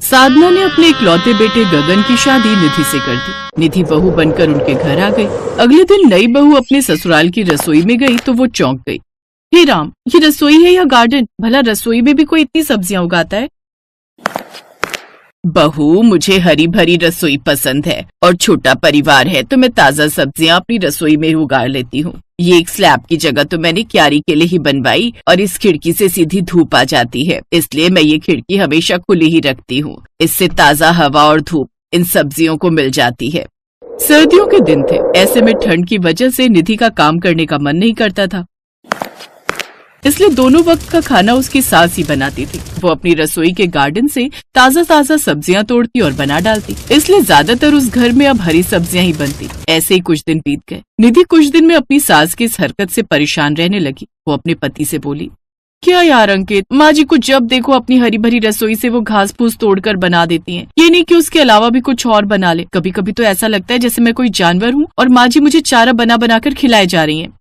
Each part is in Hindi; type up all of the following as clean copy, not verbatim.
साधना ने अपने इकलौते बेटे गगन की शादी निधि से कर दी। निधि बहू बनकर उनके घर आ गई। अगले दिन नई बहू अपने ससुराल की रसोई में गई तो वो चौंक गई। हे राम, ये रसोई है या गार्डन? भला रसोई में भी कोई इतनी सब्जियां उगाता है? बहू, मुझे हरी भरी रसोई पसंद है और छोटा परिवार है तो मैं ताजा सब्जियां अपनी रसोई में उगा लेती हूँ। ये एक स्लैब की जगह तो मैंने क्यारी के लिए ही बनवाई और इस खिड़की से सीधी धूप आ जाती है, इसलिए मैं ये खिड़की हमेशा खुली ही रखती हूँ। इससे ताजा हवा और धूप इन सब्जियों को मिल जाती है। सर्दियों के दिन थे, ऐसे में ठंड की वजह से निधि का काम करने का मन नहीं करता था, इसलिए दोनों वक्त का खाना उसकी सास ही बनाती थी। वो अपनी रसोई के गार्डन से ताजा ताजा सब्जियां तोड़ती और बना डालती, इसलिए ज्यादातर उस घर में अब हरी सब्जियां ही बनती। ऐसे ही कुछ दिन बीत गए। निधि कुछ दिन में अपनी सास की इस हरकत से परेशान रहने लगी। वो अपने पति से बोली, क्या यार अंकित, माँ जी को जब देखो अपनी हरी भरी रसोई से वो घास फूस तोड़कर बना देती हैं। ये नहीं कि उसके अलावा भी कुछ और बना ले। कभी कभी तो ऐसा लगता है जैसे मैं कोई जानवर हूँ और माँ जी मुझे चारा बना बनाकर खिलाए जा रही है।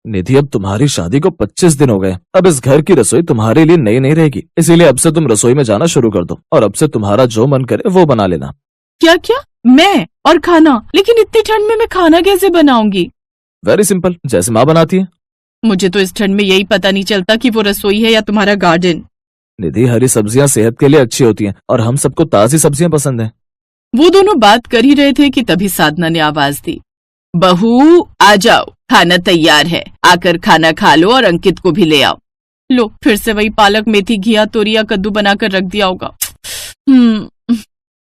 निधि, अब तुम्हारी शादी को 25 दिन हो गए। अब इस घर की रसोई तुम्हारे लिए नई नहीं रहेगी, इसीलिए अब से तुम रसोई में जाना शुरू कर दो और अब से तुम्हारा जो मन करे वो बना लेना। क्या क्या? मैं और खाना? लेकिन इतनी ठंड में मैं खाना कैसे बनाऊंगी? वेरी सिंपल, जैसे माँ बनाती है। मुझे तो इस ठंड में यही पता नहीं चलता कि वो रसोई है या तुम्हारा गार्डन। निधि, हरी सब्जियां सेहत के लिए अच्छी होती हैं और हम सबको ताजी सब्जियां पसंद हैं। वो दोनों बात कर ही रहे थे कि तभी साधना ने आवाज दी, बहू आ जाओ, खाना तैयार है, आकर खाना खा लो और अंकित को भी ले आओ। लो, फिर से वही पालक, मेथी, घिया, तोरिया, कद्दू बनाकर रख दिया होगा।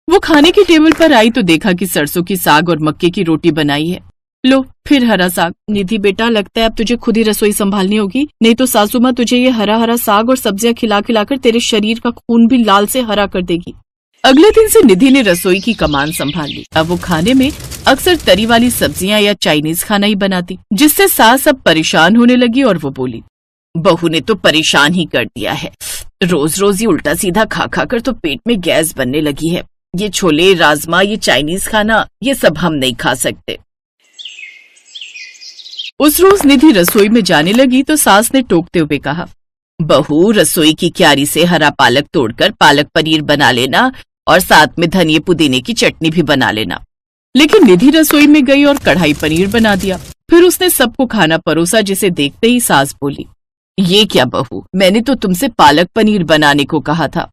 वो खाने की टेबल पर आई तो देखा कि सरसों की साग और मक्के की रोटी बनाई है। लो, फिर हरा साग। निधि बेटा, लगता है अब तुझे खुद ही रसोई संभालनी होगी, नहीं तो सासू माँ तुझे ये हरा हरा साग और सब्जियां खिला खिलाकर तेरे शरीर का खून भी लाल से हरा कर देगी। अगले दिन से निधि ने रसोई की कमान संभाल ली। अब वो खाने में अक्सर तरी वाली सब्जियां या चाइनीज खाना ही बनाती, जिससे सास अब परेशान होने लगी और वो बोली, बहू ने तो परेशान ही कर दिया है। रोज रोज ये उल्टा सीधा खा खा कर तो पेट में गैस बनने लगी है। ये छोले, राजमा, ये चाइनीज खाना, ये सब हम नहीं खा सकते। उस रोज निधि रसोई में जाने लगी तो सास ने टोकते हुए कहा, बहू, रसोई की क्यारी से हरा पालक तोड़कर पालक पनीर बना लेना और साथ में धनिये पुदीने की चटनी भी बना लेना। लेकिन निधि रसोई में गई और कढ़ाई पनीर बना दिया। फिर उसने सबको खाना परोसा, जिसे देखते ही सास बोली, ये क्या बहू, मैंने तो तुमसे पालक पनीर बनाने को कहा था।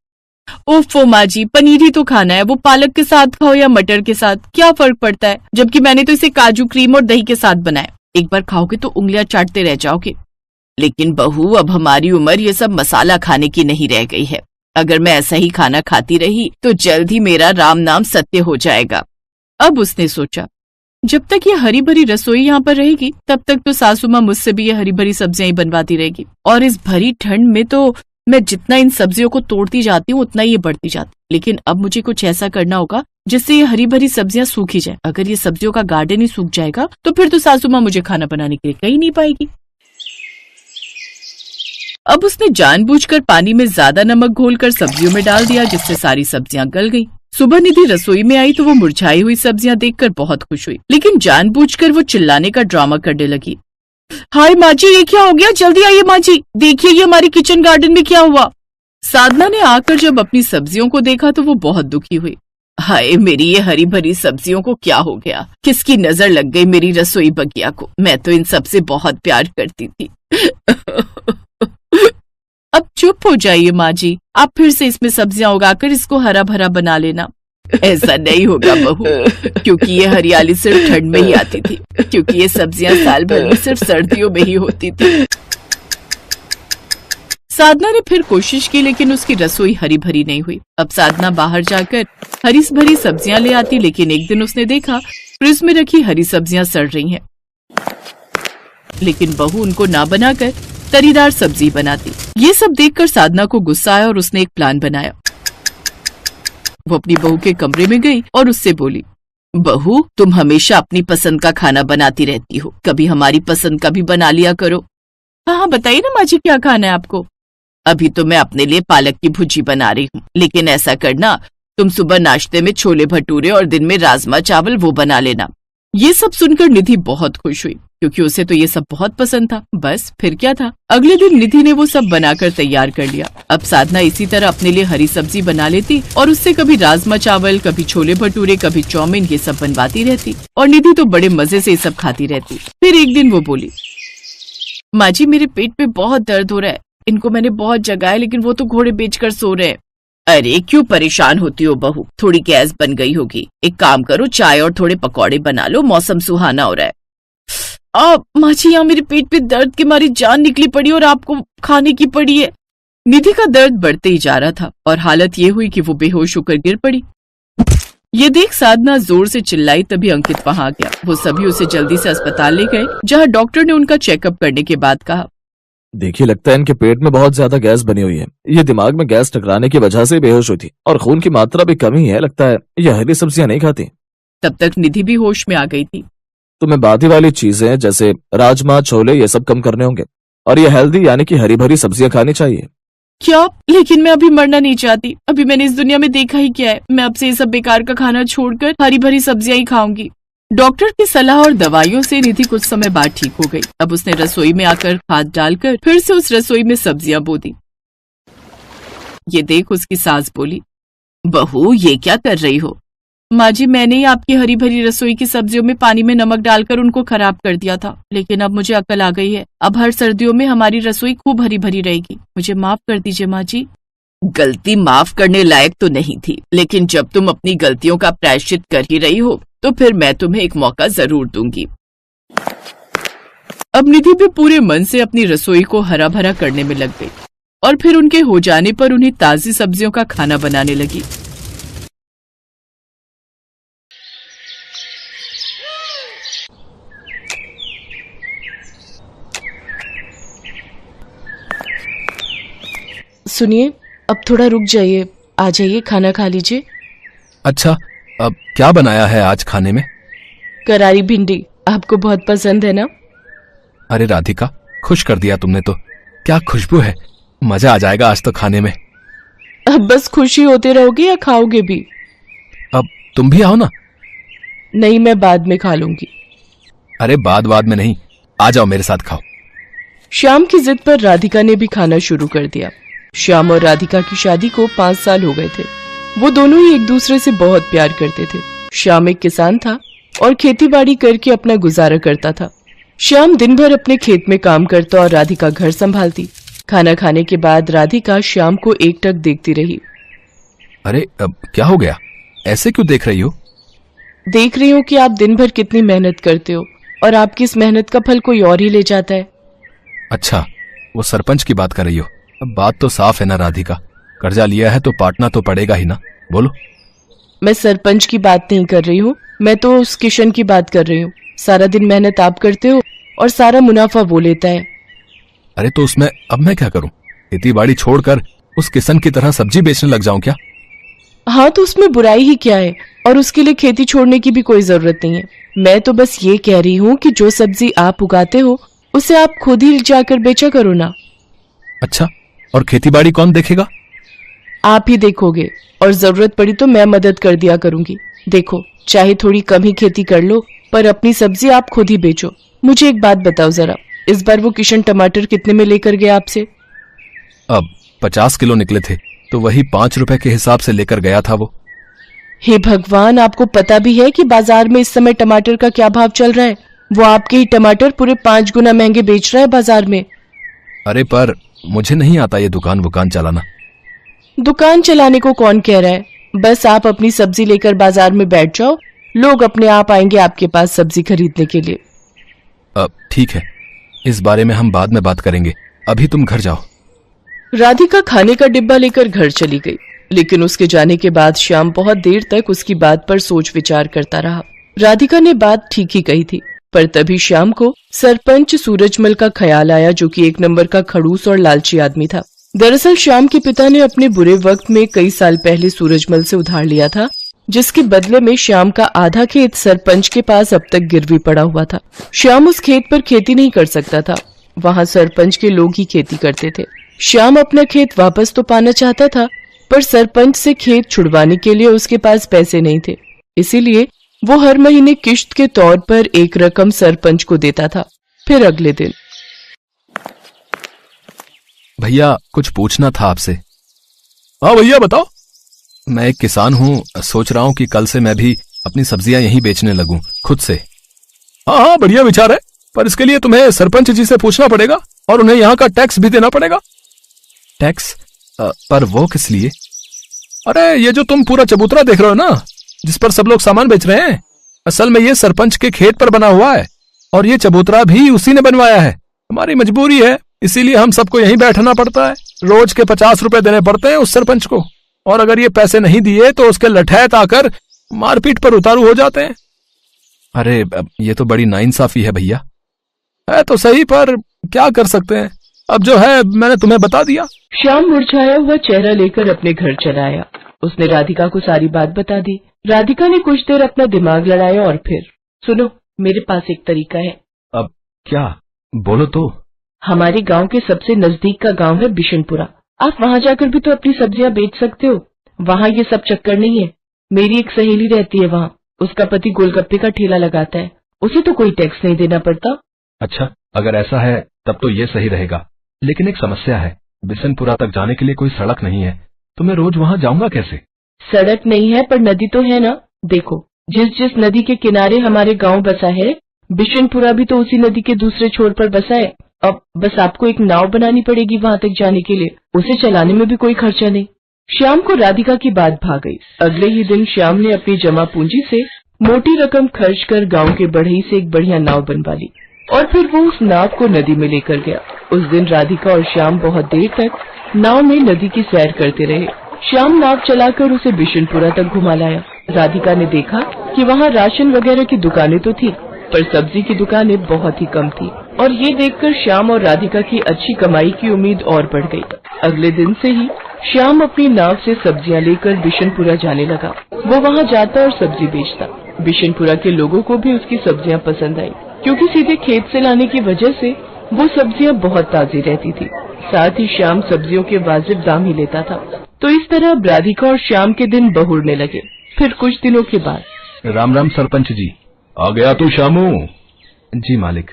ओफो माँ जी, पनीर ही तो खाना है, वो पालक के साथ खाओ या मटर के साथ, क्या फर्क पड़ता है? जबकि मैंने तो इसे काजू, क्रीम और दही के साथ बनाया। एक बार खाओगे तो उंगलियां चाटते रह जाओगे। लेकिन बहू, अब हमारी उम्र ये सब मसाला खाने की नहीं रह गई है। अगर मैं ऐसा ही खाना खाती रही तो जल्द ही मेरा राम नाम सत्य हो जाएगा। अब उसने सोचा, जब तक ये हरी भरी रसोई यहाँ पर रहेगी तब तक तो सासू माँ मुझसे भी ये हरी भरी सब्जियां ही बनवाती रहेगी, और इस भरी ठंड में तो मैं जितना इन सब्जियों को तोड़ती जाती हूँ उतना ये बढ़ती जाती। लेकिन अब मुझे कुछ ऐसा करना होगा जिससे ये हरी भरी सब्जियां सूखी जाए। अगर ये सब्जियों का गार्डन ही सूख जाएगा तो फिर तो सासू माँ मुझे खाना बनाने के लिए कहीं नहीं पाएगी। अब उसने जानबूझकर पानी में ज्यादा नमक घोलकर सब्जियों में डाल दिया, जिससे सारी सब्जियां गल गईं। सुबह निधि रसोई में आई तो वो मुरझाई हुई सब्जियां देखकर बहुत खुश हुई, लेकिन जानबूझकर वो चिल्लाने का ड्रामा करने लगी। हाय माँ जी, ये क्या हो गया? जल्दी आइए माँ जी, देखिए ये हमारी किचन गार्डन में क्या हुआ। साधना ने आकर जब अपनी सब्जियों को देखा तो वो बहुत दुखी हुई। हाय, मेरी ये हरी भरी सब्जियों को क्या हो गया? किसकी नजर लग गई मेरी रसोई बगिया को? मैं तो इन सबसे बहुत प्यार करती थी। अब चुप हो जाइए माँ जी, आप फिर से इसमें सब्जियां उगाकर इसको हरा भरा बना लेना। ऐसा नहीं होगा बहू, क्योंकि ये हरियाली सिर्फ ठंड में ही आती थी, क्योंकि ये सब्जियां साल भर में सिर्फ सर्दियों में ही होती थी। साधना ने फिर कोशिश की, लेकिन उसकी रसोई हरी भरी नहीं हुई। अब साधना बाहर जाकर हरी भरी सब्जियां ले आती, लेकिन एक दिन उसने देखा फ्रिज में रखी हरी सब्जियां सड़ रही हैं। लेकिन बहू उनको ना बनाकर तरीदार सब्जी बनाती। ये सब देखकर साधना को गुस्सा आया और उसने एक प्लान बनाया। वो अपनी बहू के कमरे में गई और उससे बोली, बहू, तुम हमेशा अपनी पसंद का खाना बनाती रहती हो, कभी हमारी पसंद का भी बना लिया करो। हाँ, बताइए ना माँ जी, क्या खाना है आपको? अभी तो मैं अपने लिए पालक की भुजी बना रही हूँ, लेकिन ऐसा करना, तुम सुबह नाश्ते में छोले भटूरे और दिन में राजमा चावल वो बना लेना। ये सब सुनकर निधि बहुत खुश हुई, क्योंकि उसे तो ये सब बहुत पसंद था। बस फिर क्या था, अगले दिन निधि ने वो सब बनाकर तैयार कर लिया। अब साधना इसी तरह अपने लिए हरी सब्जी बना लेती और उससे कभी राजमा चावल, कभी छोले भटूरे, कभी चाउमीन, ये सब बनवाती रहती और निधि तो बड़े मजे से ये सब खाती रहती। फिर एक दिन वो बोली, माँ जी मेरे पेट में बहुत दर्द हो रहा है, इनको मैंने बहुत जगाया लेकिन वो तो घोड़े बेचकर सो रहे हैं। अरे क्यों परेशान होती हो बहू, थोड़ी गैस बन गई होगी। एक काम करो, चाय और थोड़े पकौड़े बना लो, मौसम सुहाना हो रहा है। माँ जी यहाँ मेरे पेट पे दर्द के मारी जान निकली पड़ी और आपको खाने की पड़ी है। निधि का दर्द बढ़ते ही जा रहा था और हालत ये हुई कि वो बेहोश होकर गिर पड़ी। ये देख साधना जोर से चिल्लाई, तभी अंकित वहां आ गया। वो सभी उसे जल्दी से अस्पताल ले गए, जहाँ डॉक्टर ने उनका चेकअप करने के बाद कहा, देखिए लगता है इनके पेट में बहुत ज्यादा गैस बनी हुई है। ये दिमाग में गैस टकराने की वजह से बेहोश हुई थी और खून की मात्रा भी कम ही है। लगता है ये हरी सब्जियां नहीं खाती। तब तक निधि भी होश में आ गई थी। तुम्हें बादी वाली चीजें जैसे राजमा, छोले ये सब कम करने होंगे और ये हेल्दी यानी कि हरी भरी सब्जियां खानी चाहिए। क्या? लेकिन मैं अभी मरना नहीं चाहती। अभी मैंने इस दुनिया में देखा ही क्या है। मैं अब से ये सब बेकार का खाना छोड़कर हरी भरी सब्जियां ही खाऊंगी। डॉक्टर की सलाह और दवाइयों से निधि कुछ समय बाद ठीक हो गई। अब उसने रसोई में आकर खाद डालकर फिर से उस रसोई में सब्जियां बो दी। ये देख उसकी सास बोली, बहू ये क्या कर रही हो? माँ जी मैंने ही आपकी हरी भरी रसोई की सब्जियों में पानी में नमक डालकर उनको खराब कर दिया था, लेकिन अब मुझे अकल आ गई है। अब हर सर्दियों में हमारी रसोई खूब हरी भरी रहेगी। मुझे माफ कर दीजिए माँ जी। गलती माफ करने लायक तो नहीं थी, लेकिन जब तुम अपनी गलतियों का प्रायश्चित कर ही रही हो तो फिर मैं तुम्हें एक मौका जरूर दूंगी। अब निधि भी पूरे मन से अपनी रसोई को हरा भरा करने में लग गई और फिर उनके हो जाने पर उन्हें ताजी सब्जियों का खाना बनाने लगी। सुनिए, अब थोड़ा रुक जाइए, आ जाइए, खाना खा लीजिए। अच्छा, अब क्या बनाया है आज खाने में? करारी भिंडी, आपको बहुत पसंद है ना? अरे राधिका, खुश कर दिया तुमने तो। क्या खुशबू है, मजा आ जाएगा आज तो खाने में। अब बस खुशी होते रहोगे या खाओगे भी? अब तुम भी आओ ना। नहीं, मैं बाद में खा लूंगी। अरे बाद में नहीं, आ जाओ मेरे साथ खाओ। श्याम की जिद पर राधिका ने भी खाना शुरू कर दिया। श्याम और राधिका की शादी को 5 साल हो गए थे। वो दोनों ही एक दूसरे से बहुत प्यार करते थे। श्याम एक किसान था और खेतीबाड़ी करके अपना गुजारा करता था। श्याम दिन भर अपने खेत में काम करता और राधिका घर संभालती। खाना खाने के बाद राधिका श्याम को एकटक देखती रही। अरे अब क्या हो गया, ऐसे क्यों देख रही हो? देख रही हूँ कि आप दिन भर कितनी मेहनत करते हो और आपकी इस मेहनत का फल कोई और ही ले जाता है। अच्छा, वो सरपंच की बात कर रही हो। अब बात तो साफ है ना राधिका, कर्जा लिया है तो पाटना तो पड़ेगा ही ना। बोलो। मैं सरपंच की बात नहीं कर रही हूँ, मैं तो उस किशन की बात कर रही हूँ। सारा दिन मेहनत आप करते हो और सारा मुनाफा वो लेता है। अरे तो उसमें अब मैं क्या करूं? खेती बाड़ी छोड़कर उस किसान की तरह सब्जी बेचने लग जाऊं क्या? हाँ तो उसमें बुराई ही क्या है, और उसके लिए खेती छोड़ने की भी कोई जरूरत नहीं है। मैं तो बस ये कह रही हूँ कि जो सब्जी आप उगाते हो उसे आप खुद ही जाकर बेचा करो ना। अच्छा, और खेती बाड़ी कौन देखेगा? आप ही देखोगे, और जरूरत पड़ी तो मैं मदद कर दिया करूंगी। देखो, चाहे थोड़ी कम ही खेती कर लो, पर अपनी सब्जी आप खुद ही बेचो। मुझे एक बात बताओ जरा, इस बार वो किशन टमाटर कितने में लेकर गया आपसे? अब 50 किलो निकले थे तो वही 5 रुपए के हिसाब से लेकर गया था वो। हे भगवान, आपको पता भी है कि बाजार में इस समय टमाटर का क्या भाव चल रहा है? वो आपके ही टमाटर पूरे 5 गुना महंगे बेच रहा है बाजार में। अरे पर मुझे नहीं आता ये दुकान चलाना। दुकान चलाने को कौन कह रहा है? बस आप अपनी सब्जी लेकर बाजार में बैठ जाओ, लोग अपने आप आएंगे आपके पास सब्जी खरीदने के लिए। अब ठीक है, इस बारे में हम बाद में बात करेंगे, अभी तुम घर जाओ। राधिका खाने का डिब्बा लेकर घर चली गई, लेकिन उसके जाने के बाद श्याम बहुत देर तक उसकी बात पर सोच विचार करता रहा। राधिका ने बात ठीक ही कही थी, पर तभी श्याम को सरपंच सूरजमल का ख्याल आया, जो कि 1 नंबर का खड़ूस और लालची आदमी था। दरअसल श्याम के पिता ने अपने बुरे वक्त में कई साल पहले सूरजमल से उधार लिया था, जिसके बदले में श्याम का आधा खेत सरपंच के पास अब तक गिरवी पड़ा हुआ था। श्याम उस खेत पर खेती नहीं कर सकता था, वहाँ सरपंच के लोग ही खेती करते थे। श्याम अपना खेत वापस तो पाना चाहता था, पर सरपंच से खेत छुड़वाने के लिए उसके पास पैसे नहीं थे। इसीलिए वो हर महीने किश्त के तौर पर एक रकम सरपंच को देता था। फिर अगले दिन, भैया कुछ पूछना था आपसे। हाँ भैया बताओ। मैं एक किसान हूँ, सोच रहा हूँ कि कल से मैं भी अपनी सब्जियां यहीं बेचने लगूं खुद से। हाँ हाँ बढ़िया विचार है, पर इसके लिए तुम्हें सरपंच जी से पूछना पड़ेगा और उन्हें यहाँ का टैक्स भी देना पड़ेगा। टैक्स? पर वो किस लिए? अरे ये जो तुम पूरा चबूतरा देख रहे हो ना, जिस पर सब लोग सामान बेच रहे हैं, असल में ये सरपंच के खेत पर बना हुआ है और ये चबूतरा भी उसी ने बनवाया है। हमारी मजबूरी है, इसीलिए हम सबको यहीं बैठना पड़ता है। रोज के 50 रुपए देने पड़ते हैं उस सरपंच को, और अगर ये पैसे नहीं दिए तो उसके लठैत आकर मारपीट पर उतारू हो जाते हैं। अरे ये तो बड़ी नाइंसाफी है भैया। है तो सही, पर क्या कर सकते हैं, अब जो है मैंने तुम्हें बता दिया। श्याम मुरझाया हुआ चेहरा लेकर अपने घर चला आया। उसने राधिका को सारी बात बता दी। राधिका ने कुछ देर अपना दिमाग लड़ाया और फिर, सुनो, मेरे पास एक तरीका है। अब क्या? बोलो तो। हमारे गांव के सबसे नजदीक का गांव है बिशनपुरा। आप वहां जाकर भी तो अपनी सब्जियां बेच सकते हो। वहां ये सब चक्कर नहीं है। मेरी एक सहेली रहती है वहां, उसका पति गोलगप्पे का ठेला लगाता है, उसे तो कोई टैक्स नहीं देना पड़ता। अच्छा, अगर ऐसा है तब तो ये सही रहेगा, लेकिन एक समस्या है, बिशनपुरा तक जाने के लिए कोई सड़क नहीं है, तो मैं रोज वहाँ जाऊंगा कैसे? सड़क नहीं है पर नदी तो है ना। देखो, जिस नदी के किनारे हमारे गांव बसा है, बिशनपुरा भी तो उसी नदी के दूसरे छोर पर बसा है। अब बस आपको एक नाव बनानी पड़ेगी वहां तक जाने के लिए, उसे चलाने में भी कोई खर्चा नहीं। श्याम को राधिका की बात भा गई। अगले ही दिन श्याम ने अपनी जमा पूंजी से मोटी रकम खर्च कर गांव के बढ़ई से एक बढ़िया नाव बनवा ली और फिर वो उस नाव को नदी में लेकर गया। उस दिन राधिका और श्याम बहुत देर तक नाव में नदी की सैर करते रहे। श्याम नाव चलाकर उसे बिशनपुरा तक घुमा लाया। राधिका ने देखा कि वहाँ राशन वगैरह की दुकानें तो थी, पर सब्जी की दुकानें बहुत ही कम थी, और ये देखकर श्याम और राधिका की अच्छी कमाई की उम्मीद और बढ़ गई। अगले दिन से ही श्याम अपनी नाव से सब्जियां लेकर बिशनपुरा जाने लगा। वो वहाँ जाता और सब्जी बेचता। बिशनपुरा के लोगों को भी उसकी सब्जियां पसंद आई, क्योंकि सीधे खेत से लाने की वजह से वो सब्जियां बहुत ताजी रहती थी। साथ ही श्याम सब्जियों के वाजिब दाम ही लेता था। तो इस तरह राधिका और श्याम के दिन बहुरने लगे। फिर कुछ दिनों के बाद, राम राम सरपंच जी। आ गया तू श्यामू? जी मालिक।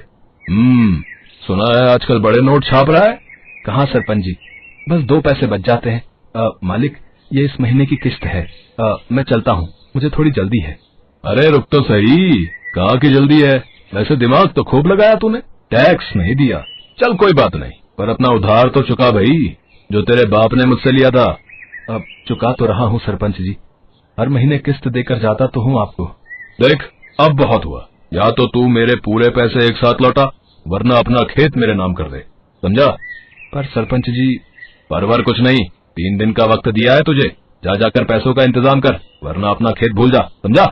सुना है आजकल बड़े नोट छाप रहा है। कहाँ सरपंच जी, बस 2 पैसे बच जाते हैं। मालिक, ये इस महीने की किस्त है। मैं चलता हूँ, मुझे थोड़ी जल्दी है। अरे रुक तो सही, कहाँ की जल्दी है? वैसे दिमाग तो खूब लगाया तूने, टैक्स नहीं दिया। चल कोई बात नहीं, पर अपना उधार तो चुका भाई, जो तेरे बाप ने मुझसे लिया था। अब चुका तो रहा हूँ सरपंच जी, हर महीने किस्त देकर जाता तो हूँ आपको। देख, अब बहुत हुआ, या तो तू मेरे पूरे पैसे एक साथ लौटा, वरना अपना खेत मेरे नाम कर दे, समझा? पर सरपंच जी, परवर कुछ नहीं, 3 दिन का वक्त दिया है तुझे, जा जाकर पैसों का इंतजाम कर, वरना अपना खेत भूल जा, समझा?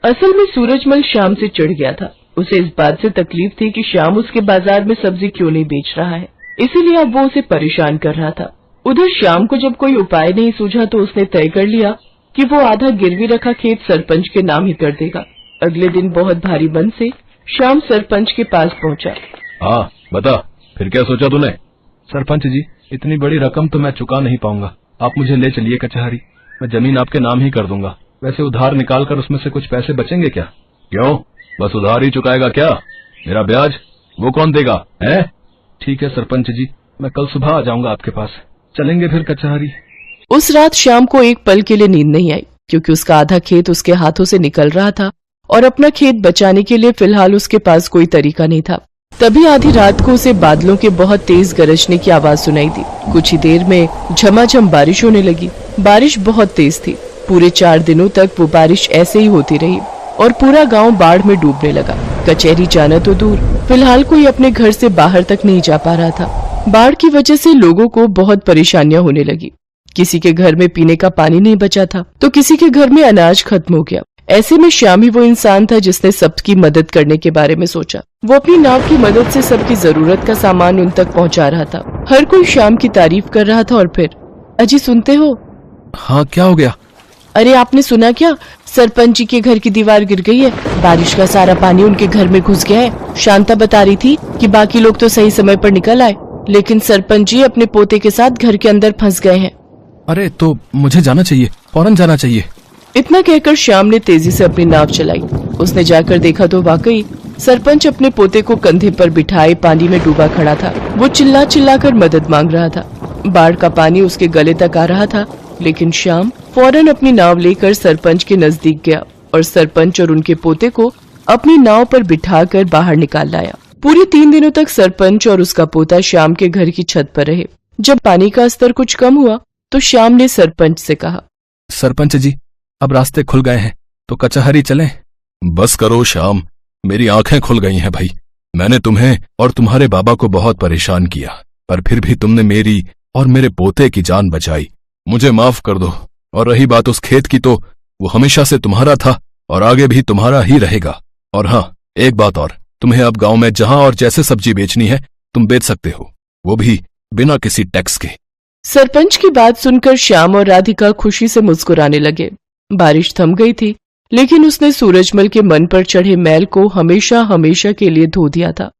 असल में सूरजमल श्याम से चिढ़ गया था। उसे इस बात से तकलीफ थी कि श्याम उसके बाजार में सब्जी क्यों नहीं बेच रहा है, इसीलिए अब वो उसे परेशान कर रहा था। उधर श्याम को जब कोई उपाय नहीं सूझा तो उसने तय कर लिया कि वो आधा गिरवी रखा खेत सरपंच के नाम ही कर देगा। अगले दिन बहुत भारी मन से श्याम सरपंच के पास पहुंचा। हाँ बता, फिर क्या सोचा तूने? सरपंच जी, इतनी बड़ी रकम तो मैं चुका नहीं पाऊंगा, आप मुझे ले चलिए कचहरी, मैं जमीन आपके नाम ही कर दूंगा। वैसे उधार निकाल कर उसमें से कुछ पैसे बचेंगे क्या? क्यों, बस उधार ही चुकाएगा क्या? मेरा ब्याज वो कौन देगा है? ठीक है सरपंच जी, मैं कल सुबह आ जाऊंगा आपके पास, चलेंगे फिर कचहरी। उस रात श्याम को एक पल के लिए नींद नहीं आई, क्योंकि उसका आधा खेत उसके हाथों से निकल रहा था और अपना खेत बचाने के लिए फिलहाल उसके पास कोई तरीका नहीं था। तभी आधी रात को उसे बादलों के बहुत तेज गरजने की आवाज सुनाई दी। कुछ ही देर में झमाझम बारिश होने लगी। बारिश बहुत तेज थी। पूरे 4 दिनों तक वो बारिश ऐसे ही होती रही और पूरा गांव बाढ़ में डूबने लगा। कचहरी जाना तो दूर, फिलहाल कोई अपने घर से बाहर तक नहीं जा पा रहा था। बाढ़ की वजह से लोगों को बहुत परेशानियां होने लगी। किसी के घर में पीने का पानी नहीं बचा था, तो किसी के घर में अनाज खत्म हो गया। ऐसे में श्याम ही वो इंसान था जिसने सबकी मदद करने के बारे में सोचा। वो अपनी नाव की मदद से सबकी जरूरत का सामान उन तक पहुंचा रहा था। हर कोई श्याम की तारीफ कर रहा था। और फिर, अजी सुनते हो? हाँ, क्या हो गया? अरे आपने सुना क्या, सरपंच जी के घर की दीवार गिर गई है। बारिश का सारा पानी उनके घर में घुस गया है। शांता बता रही थी कि बाकी लोग तो सही समय पर निकल आए, लेकिन सरपंच जी अपने पोते के साथ घर के अंदर फंस गए हैं। अरे तो मुझे जाना चाहिए, फौरन जाना चाहिए। इतना कहकर श्याम ने तेजी से अपनी नाव चलाई। उसने जाकर देखा तो वाकई सरपंच अपने पोते को कंधे पर बिठाए पानी में डूबा खड़ा था। वो चिल्ला चिल्ला कर मदद मांग रहा था। बाढ़ का पानी उसके गले तक आ रहा था, लेकिन श्याम फौरन अपनी नाव लेकर सरपंच के नजदीक गया और सरपंच और उनके पोते को अपनी नाव पर बिठाकर बाहर निकाल लाया। पूरे 3 दिनों तक सरपंच और उसका पोता श्याम के घर की छत पर रहे। जब पानी का स्तर कुछ कम हुआ तो श्याम ने सरपंच से कहा, सरपंच जी, अब रास्ते खुल गए हैं तो कचहरी चलें। बस करो श्याम, मेरी आंखें खुल गई हैं भाई। मैंने तुम्हें और तुम्हारे बाबा को बहुत परेशान किया, पर फिर भी तुमने मेरी और मेरे पोते की जान बचाई। मुझे माफ कर दो। और रही बात उस खेत की, तो वो हमेशा से तुम्हारा था और आगे भी तुम्हारा ही रहेगा। और हाँ, एक बात और, तुम्हें अब गांव में जहां और जैसे सब्जी बेचनी है तुम बेच सकते हो, वो भी बिना किसी टैक्स के। सरपंच की बात सुनकर श्याम और राधिका खुशी से मुस्कुराने लगे। बारिश थम गई थी, लेकिन उसने सूरजमल के मन पर चढ़े मैल को हमेशा हमेशा के लिए धो दिया था।